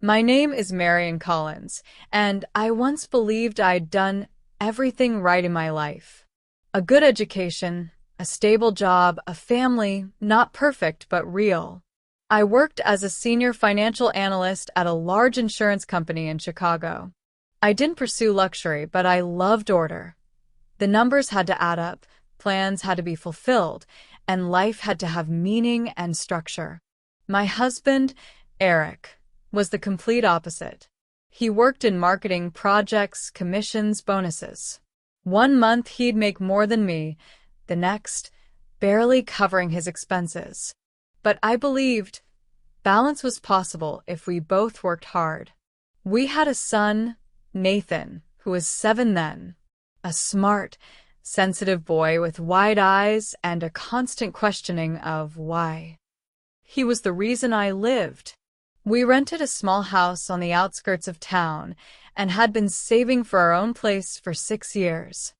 My name is Marion Collins, and I once believed I'd done everything right in my life. A good education, a stable job, a family, not perfect but real. I worked as a senior financial analyst at a large insurance company in Chicago. I didn't pursue luxury, but I loved order. The numbers had to add up, plans had to be fulfilled, and life had to have meaning and structure. My husband, Eric, was the complete opposite. He worked in marketing, projects, commissions, bonuses. One month he'd make more than me, the next, barely covering his expenses. But I believed balance was possible if we both worked hard. We had a son, Nathan, who was 7 then. A smart, sensitive boy with wide eyes and a constant questioning of why. He was the reason I lived. We rented a small house on the outskirts of town and had been saving for our own place for 6 years.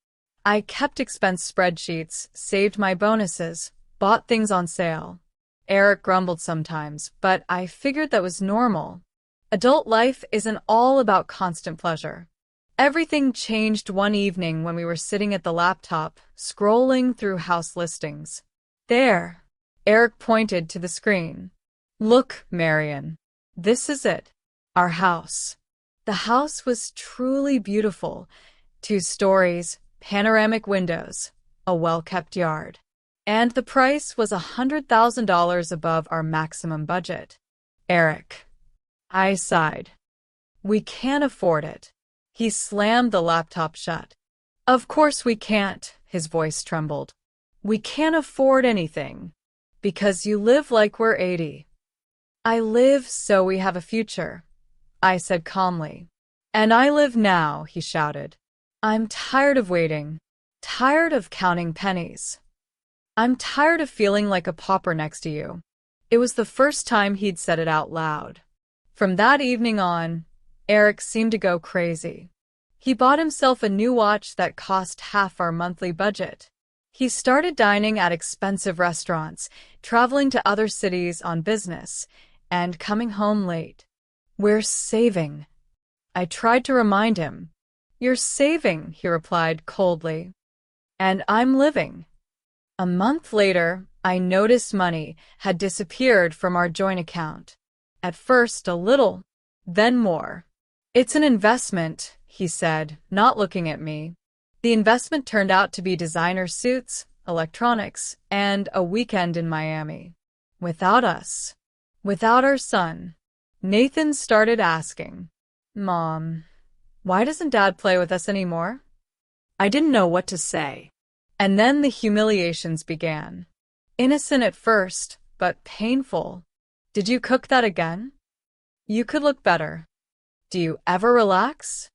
I kept expense spreadsheets, saved my bonuses, bought things on sale. Eric grumbled sometimes, but I figured that was normal. Adult life isn't all about constant pleasure. Everything changed one evening when we were sitting at the laptop, scrolling through house listings. There, Eric pointed to the screen. Look, Marion. This is it. Our house. The house was truly beautiful. 2 stories, panoramic windows, a well-kept yard. And the price was $100,000 above our maximum budget. Eric. I sighed. We can't afford it. He slammed the laptop shut. Of course we can't, his voice trembled. We can't afford anything. Because you live like we're 80. I live so we have a future, I said calmly. And I live now, he shouted. I'm tired of waiting. Tired of counting pennies. I'm tired of feeling like a pauper next to you. It was the first time he'd said it out loud. From that evening on, Eric seemed to go crazy. He bought himself a new watch that cost half our monthly budget. He started dining at expensive restaurants, traveling to other cities on business, and coming home late. We're saving. I tried to remind him. You're saving, he replied coldly. And I'm living. A month later, I noticed money had disappeared from our joint account. At first, a little, then more. It's an investment, he said, not looking at me. The investment turned out to be designer suits, electronics, and a weekend in Miami. Without us. Without our son. Nathan started asking, Mom, why doesn't Dad play with us anymore? I didn't know what to say. And then the humiliations began. Innocent at first, but painful. Did you cook that again? You could look better. Do you ever relax?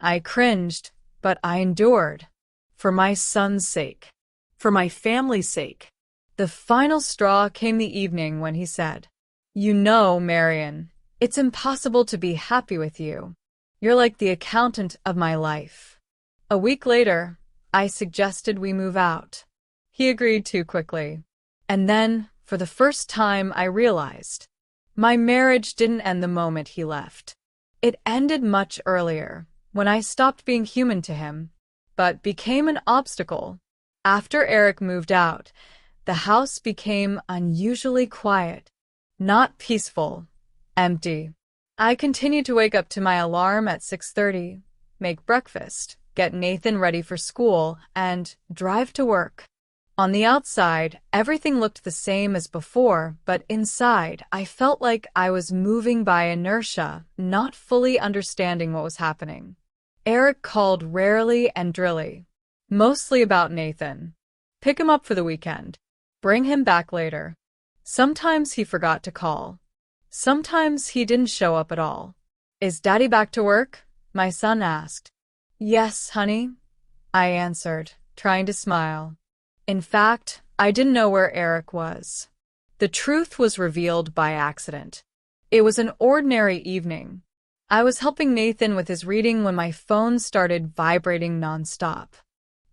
I cringed, but I endured. For my son's sake. For my family's sake. The final straw came the evening when he said, You know, Marion, it's impossible to be happy with you. You're like the accountant of my life. A week later, I suggested we move out. He agreed too quickly. And then, for the first time, I realized my marriage didn't end the moment he left. It ended much earlier, when I stopped being human to him, but became an obstacle. After Eric moved out, the house became unusually quiet, not peaceful, empty. I continued to wake up to my alarm at 6:30, make breakfast, get Nathan ready for school, and drive to work. On the outside, everything looked the same as before, but inside, I felt like I was moving by inertia, not fully understanding what was happening. Eric called rarely and drilly, mostly about Nathan. Pick him up for the weekend. Bring him back later. Sometimes he forgot to call. Sometimes he didn't show up at all. Is Daddy back to work? My son asked. Yes, honey, I answered, trying to smile. In fact, I didn't know where Eric was. The truth was revealed by accident. It was an ordinary evening. I was helping Nathan with his reading when my phone started vibrating nonstop.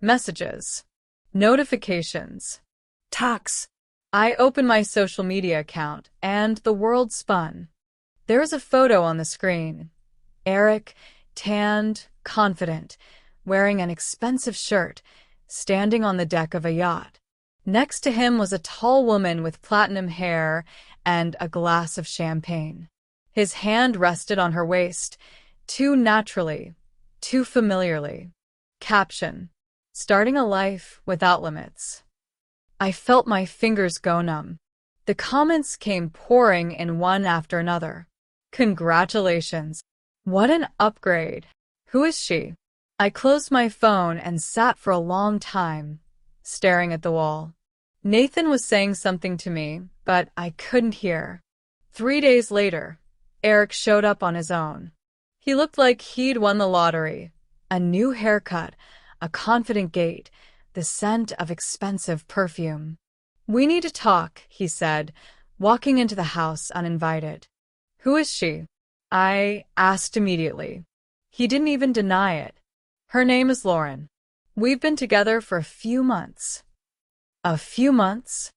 Messages. Notifications. Texts. I opened my social media account, and the world spun. There was a photo on the screen. Eric, tanned, confident, wearing an expensive shirt, standing on the deck of a yacht. Next to him was a tall woman with platinum hair and a glass of champagne. His hand rested on her waist, too naturally, too familiarly. Caption: starting a life without limits. I felt my fingers go numb. The comments came pouring in one after another. Congratulations. What an upgrade. Who is she? I closed my phone and sat for a long time, staring at the wall. Nathan was saying something to me, but I couldn't hear. 3 days later, Eric showed up on his own. He looked like he'd won the lottery. A new haircut, a confident gait, the scent of expensive perfume. We need to talk, he said, walking into the house uninvited. Who is she? I asked immediately. He didn't even deny it. Her name is Lauren. We've been together for a few months. A few months?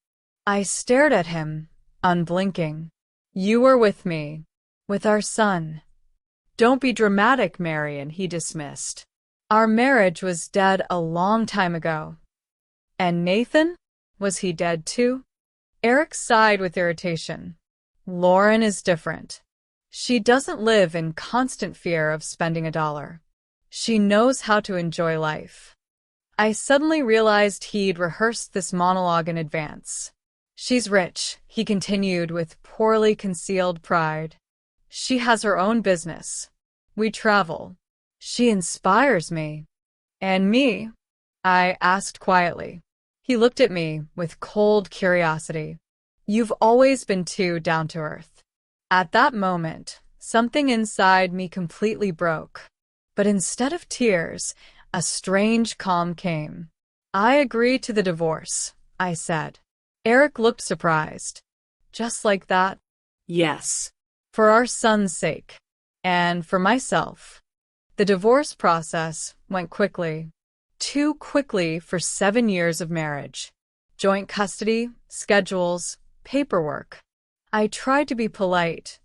I stared at him, unblinking. You were with me. With our son. Don't be dramatic, Marion, he dismissed. Our marriage was dead a long time ago. And Nathan? Was he dead too? Eric sighed with irritation. Lauren is different. She doesn't live in constant fear of spending $1. She knows how to enjoy life. I suddenly realized he'd rehearsed this monologue in advance. She's rich, he continued with poorly concealed pride. She has her own business. We travel. She inspires me. And me? I asked quietly. He looked at me with cold curiosity. You've always been too down to earth. At that moment, something inside me completely broke. But instead of tears, a strange calm came. I agree to the divorce, I said. Eric looked surprised. Just like that? Yes. For our son's sake. And for myself. The divorce process went quickly. Too quickly for 7 years of marriage. Joint custody, schedules, paperwork. I tried to be polite,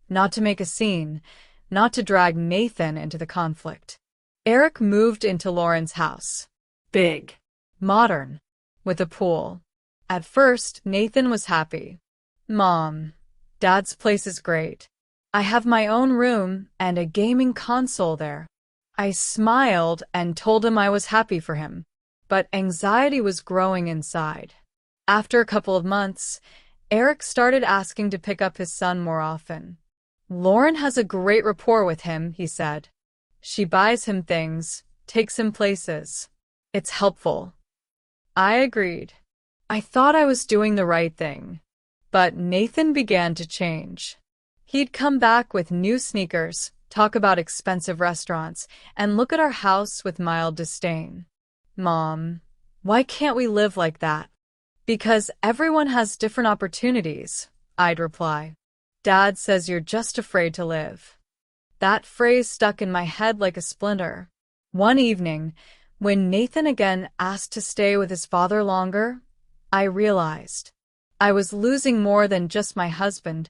not to make a scene, not to drag Nathan into the conflict. Eric moved into Lauren's house. Big. Modern. With a pool. At first, Nathan was happy. Mom, Dad's place is great. I have my own room and a gaming console there. I smiled and told him I was happy for him, but anxiety was growing inside. After a couple of months, Eric started asking to pick up his son more often. Lauren has a great rapport with him, he said. She buys him things, takes him places. It's helpful. I agreed. I thought I was doing the right thing. But Nathan began to change. He'd come back with new sneakers, talk about expensive restaurants, and look at our house with mild disdain. Mom, why can't we live like that? Because everyone has different opportunities, I'd reply. Dad says you're just afraid to live. That phrase stuck in my head like a splinter. One evening, when Nathan again asked to stay with his father longer, I realized I was losing more than just my husband.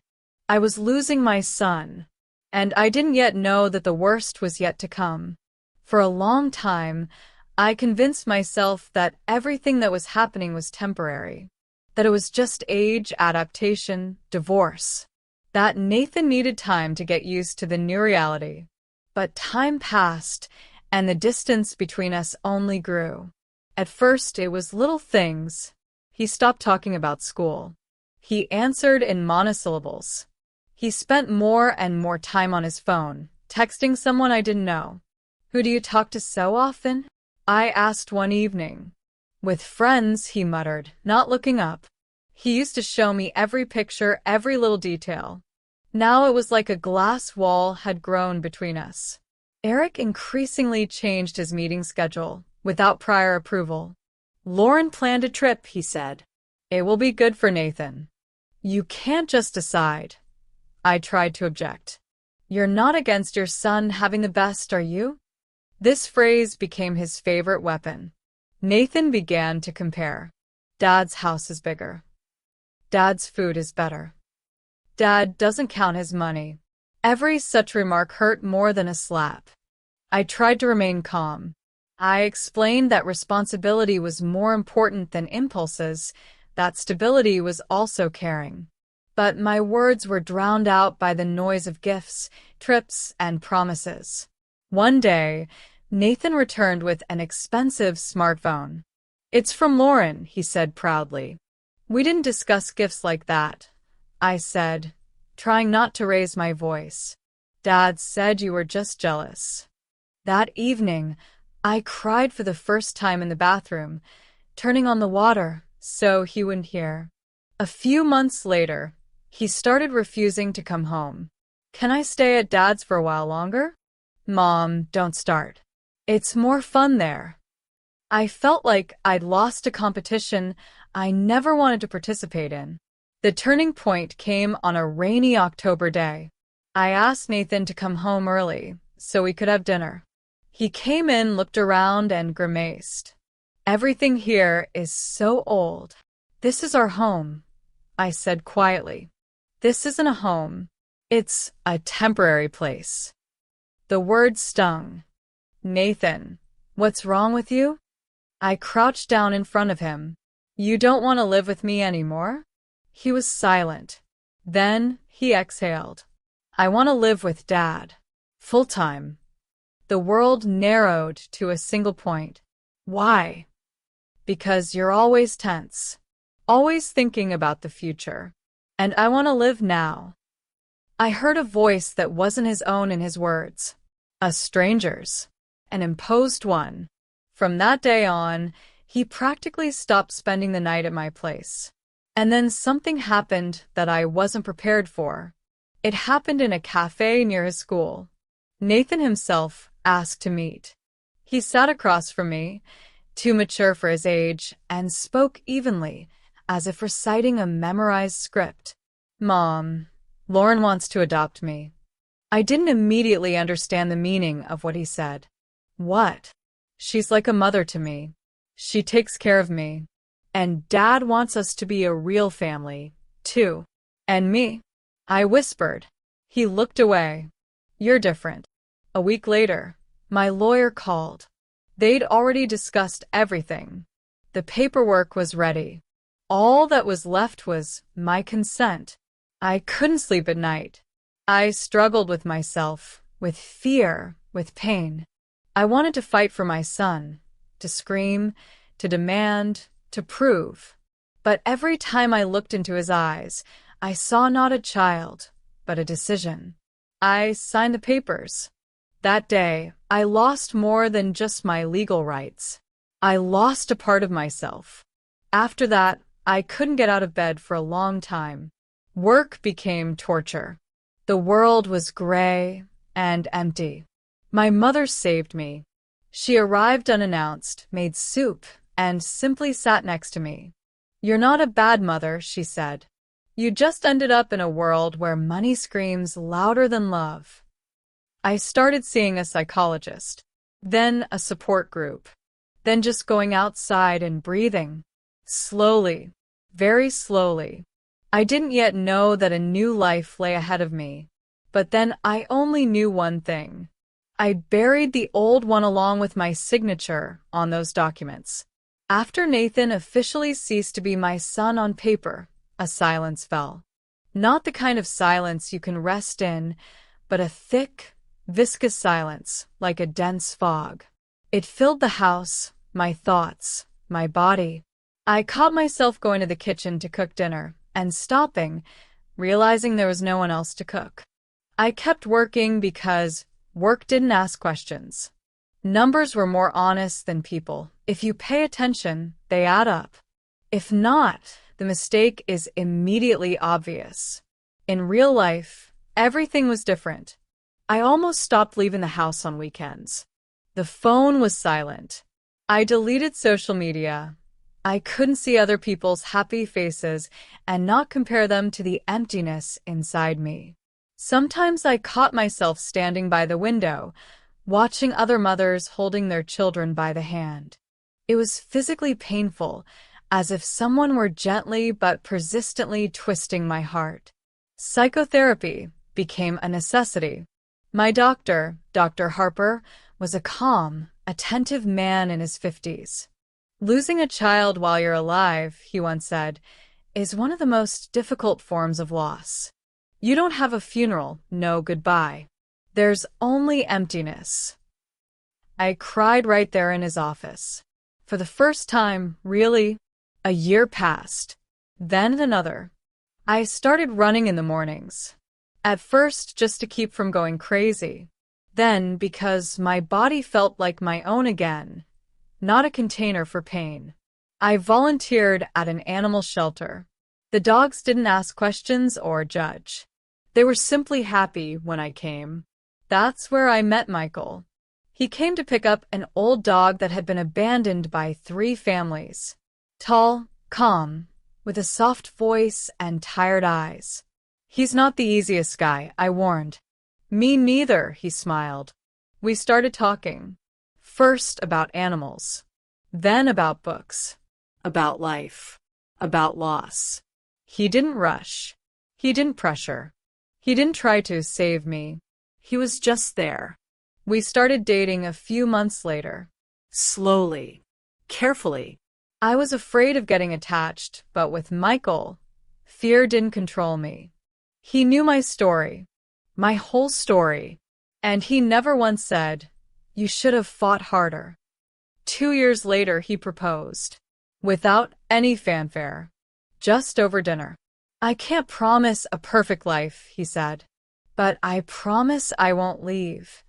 I was losing my son. And I didn't yet know that the worst was yet to come. For a long time, I convinced myself that everything that was happening was temporary, that it was just age, adaptation, divorce, that Nathan needed time to get used to the new reality. But time passed, and the distance between us only grew. At first, it was little things. He stopped talking about school. He answered in monosyllables. He spent more and more time on his phone, texting someone I didn't know. Who do you talk to so often? I asked one evening. With friends, he muttered, not looking up. He used to show me every picture, every little detail. Now it was like a glass wall had grown between us. Eric increasingly changed his meeting schedule, without prior approval. Lauren planned a trip, he said. It will be good for Nathan. You can't just decide. I tried to object. You're not against your son having the best, are you? This phrase became his favorite weapon. Nathan began to compare. Dad's house is bigger. Dad's food is better. Dad doesn't count his money. Every such remark hurt more than a slap. I tried to remain calm. I explained that responsibility was more important than impulses, that stability was also caring. But my words were drowned out by the noise of gifts, trips, and promises. One day, Nathan returned with an expensive smartphone. "It's from Lauren," he said proudly. "We didn't discuss gifts like that," I said, trying not to raise my voice. "Dad said you were just jealous." That evening, I cried for the first time in the bathroom, turning on the water so he wouldn't hear. A few months later, he started refusing to come home. "Can I stay at Dad's for a while longer?" "Mom, don't start. It's more fun there." I felt like I'd lost a competition I never wanted to participate in. The turning point came on a rainy October day. I asked Nathan to come home early so we could have dinner. He came in, looked around, and grimaced. "Everything here is so old." "This is our home," I said quietly. "This isn't a home. It's a temporary place." The word stung. "Nathan, what's wrong with you?" I crouched down in front of him. "You don't want to live with me anymore?" He was silent. Then he exhaled. "I want to live with Dad. Full-time." The world narrowed to a single point. "Why?" "Because you're always tense. Always thinking about the future. And I want to live now." I heard a voice that wasn't his own in his words. A stranger's. An imposed one. From that day on, he practically stopped spending the night at my place. And then something happened that I wasn't prepared for. It happened in a cafe near his school. Nathan himself asked to meet. He sat across from me, too mature for his age, and spoke evenly, as if reciting a memorized script. "Mom, Lauren wants to adopt me." I didn't immediately understand the meaning of what he said. "What?" "She's like a mother to me. She takes care of me. And Dad wants us to be a real family, too." "And me?" I whispered. He looked away. "You're different." A week later, my lawyer called. They'd already discussed everything. The paperwork was ready. All that was left was my consent. I couldn't sleep at night. I struggled with myself, with fear, with pain. I wanted to fight for my son, to scream, to demand, to prove. But every time I looked into his eyes, I saw not a child, but a decision. I signed the papers. That day, I lost more than just my legal rights. I lost a part of myself. After that, I couldn't get out of bed for a long time. Work became torture. The world was gray and empty. My mother saved me. She arrived unannounced, made soup, and simply sat next to me. "You're not a bad mother," she said. "You just ended up in a world where money screams louder than love." I started seeing a psychologist, then a support group, then just going outside and breathing. Slowly, very slowly. I didn't yet know that a new life lay ahead of me. But then I only knew one thing. I'd buried the old one along with my signature on those documents. After Nathan officially ceased to be my son on paper, a silence fell. Not the kind of silence you can rest in, but a thick, viscous silence, like a dense fog. It filled the house, my thoughts, my body. I caught myself going to the kitchen to cook dinner, and stopping, realizing there was no one else to cook. I kept working because work didn't ask questions. Numbers were more honest than people. If you pay attention, they add up. If not, the mistake is immediately obvious. In real life, everything was different. I almost stopped leaving the house on weekends. The phone was silent. I deleted social media. I couldn't see other people's happy faces and not compare them to the emptiness inside me. Sometimes I caught myself standing by the window, watching other mothers holding their children by the hand. It was physically painful, as if someone were gently but persistently twisting my heart. Psychotherapy became a necessity. My doctor, Dr. Harper, was a calm, attentive man in his 50s. Losing a child while you're alive, he once said, is one of the most difficult forms of loss. You don't have a funeral, no goodbye. There's only emptiness. I cried right there in his office. For the first time, really. A year passed. Then another. I started running in the mornings. At first, just to keep from going crazy. Then, because my body felt like my own again, not a container for pain. I volunteered at an animal shelter. The dogs didn't ask questions or judge. They were simply happy when I came. That's where I met Michael. He came to pick up an old dog that had been abandoned by 3 families. Tall, calm, with a soft voice and tired eyes. He's not the easiest guy, I warned. Me neither, he smiled. We started talking. First about animals. Then about books. About life. About loss. He didn't rush. He didn't pressure. He didn't try to save me. He was just there. We started dating a few months later. Slowly. Carefully. I was afraid of getting attached, but with Michael, fear didn't control me. He knew my story. My whole story. And he never once said, "You should have fought harder." 2 years later, he proposed. Without any fanfare. Just over dinner. "I can't promise a perfect life," he said. "But I promise I won't leave."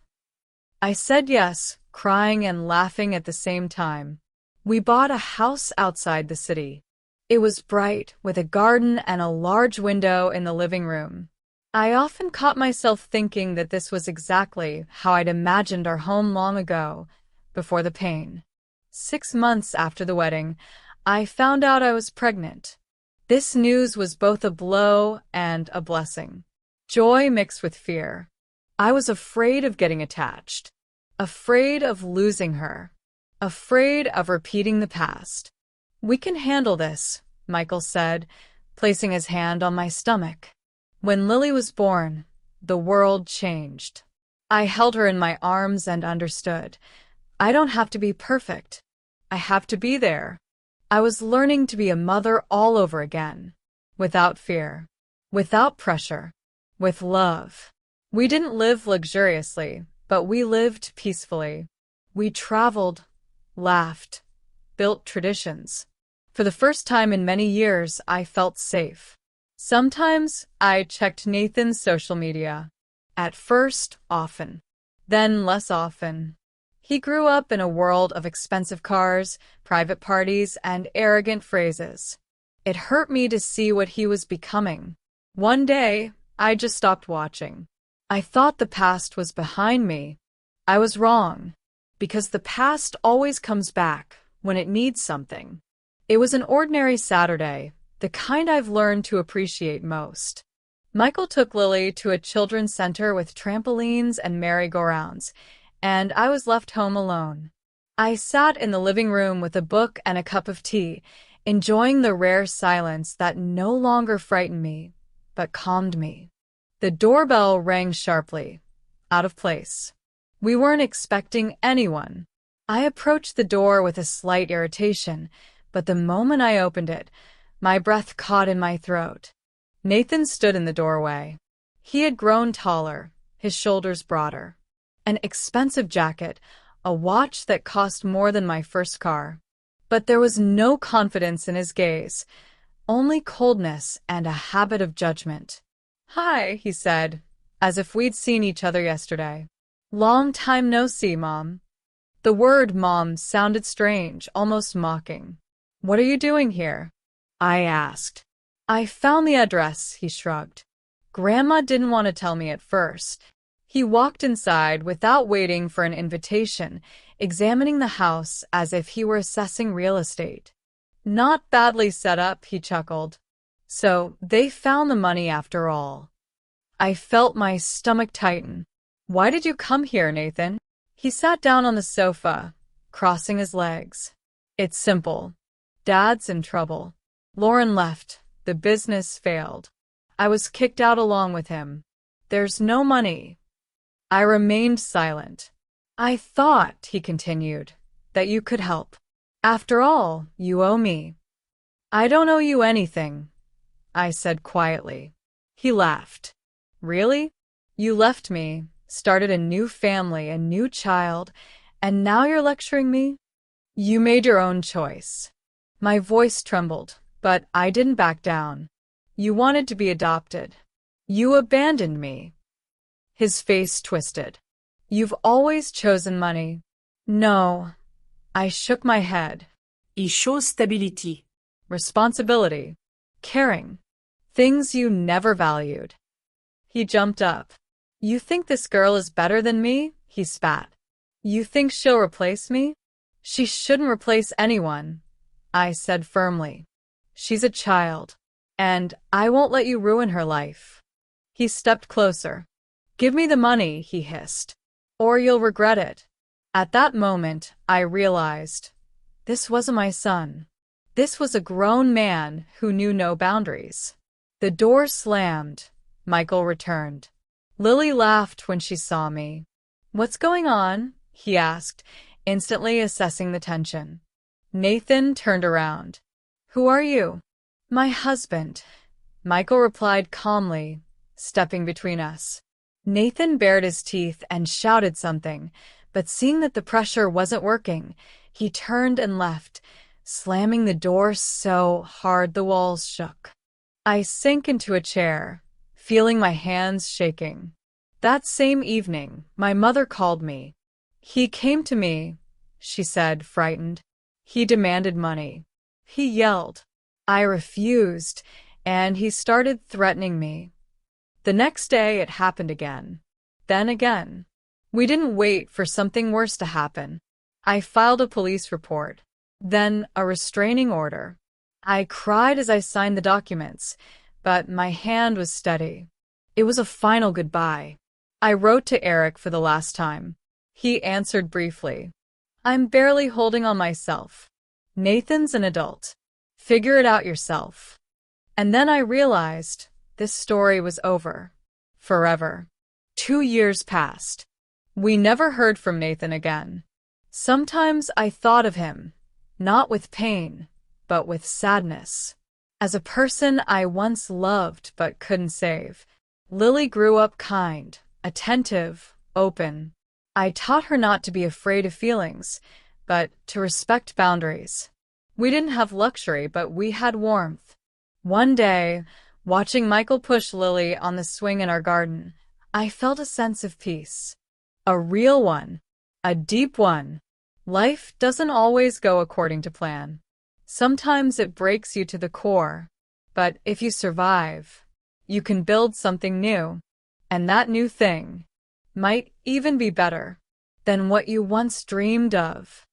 I said yes, crying and laughing at the same time. We bought a house outside the city. It was bright, with a garden and a large window in the living room. I often caught myself thinking that this was exactly how I'd imagined our home long ago, before the pain. 6 months after the wedding, I found out I was pregnant. This news was both a blow and a blessing. Joy mixed with fear. I was afraid of getting attached. Afraid of losing her. Afraid of repeating the past. "We can handle this," Michael said, placing his hand on my stomach. When Lily was born, the world changed. I held her in my arms and understood. I don't have to be perfect. I have to be there. I was learning to be a mother all over again. Without fear. Without pressure. With love. We didn't live luxuriously, but we lived peacefully. We traveled, laughed, built traditions. For the first time in many years, I felt safe. Sometimes I checked Nathan's social media. At first, often. Then less often. He grew up in a world of expensive cars, private parties, and arrogant phrases. It hurt me to see what he was becoming. One day, I just stopped watching. I thought the past was behind me. I was wrong. Because the past always comes back when it needs something. It was an ordinary Saturday, the kind I've learned to appreciate most. Michael took Lily to a children's center with trampolines and merry-go-rounds, and I was left home alone. I sat in the living room with a book and a cup of tea, enjoying the rare silence that no longer frightened me, but calmed me. The doorbell rang sharply, out of place. We weren't expecting anyone. I approached the door with a slight irritation, but the moment I opened it, my breath caught in my throat. Nathan stood in the doorway. He had grown taller, his shoulders broader. An expensive jacket, a watch that cost more than my first car. But there was no confidence in his gaze, only coldness and a habit of judgment. "Hi," he said, as if we'd seen each other yesterday. "Long time no see, Mom." The word Mom sounded strange, almost mocking. "What are you doing here?" I asked. "I found the address," he shrugged. "Grandma didn't want to tell me at first." He walked inside without waiting for an invitation, examining the house as if he were assessing real estate. "Not badly set up," he chuckled. "So they found the money after all." I felt my stomach tighten. "Why did you come here, Nathan?" He sat down on the sofa, crossing his legs. "It's simple. Dad's in trouble. Lauren left. The business failed. I was kicked out along with him. There's no money. I remained silent. I thought, he continued, that you could help. After all, you owe me. I don't owe you anything, I said quietly. He laughed. Really? You left me, started a new family, a new child, and now you're lecturing me? You made your own choice. My voice trembled, but I didn't back down. You wanted to be adopted. You abandoned me. His face twisted. You've always chosen money. No. I shook my head. He chose stability. Responsibility. Caring. Things you never valued. He jumped up. You think this girl is better than me? He spat. You think she'll replace me? She shouldn't replace anyone, I said firmly. She's a child, and I won't let you ruin her life. He stepped closer. Give me the money, he hissed, or you'll regret it. At that moment, I realized this wasn't my son. This was a grown man who knew no boundaries. The door slammed. Michael returned. Lily laughed when she saw me. What's going on? He asked, instantly assessing the tension. Nathan turned around. Who are you? My husband, Michael replied calmly, stepping between us. Nathan bared his teeth and shouted something, but seeing that the pressure wasn't working, he turned and left, slamming the door so hard the walls shook. I sank into a chair, feeling my hands shaking. That same evening, my mother called me. He came to me, she said, frightened. He demanded money. He yelled. I refused, and he started threatening me. The next day it happened again. Then again. We didn't wait for something worse to happen. I filed a police report, then a restraining order. I cried as I signed the documents, but my hand was steady. It was a final goodbye. I wrote to Eric for the last time. He answered briefly. I'm barely holding on myself. Nathan's an adult. Figure it out yourself. And then I realized this story was over. Forever. 2 years passed. We never heard from Nathan again. Sometimes I thought of him, not with pain, but with sadness. As a person I once loved but couldn't save. Lily grew up kind, attentive, open. I taught her not to be afraid of feelings, but to respect boundaries. We didn't have luxury, but we had warmth. One day, watching Michael push Lily on the swing in our garden, I felt a sense of peace. A real one. A deep one. Life doesn't always go according to plan. Sometimes it breaks you to the core. But if you survive, you can build something new. And that new thing might even be better than what you once dreamed of.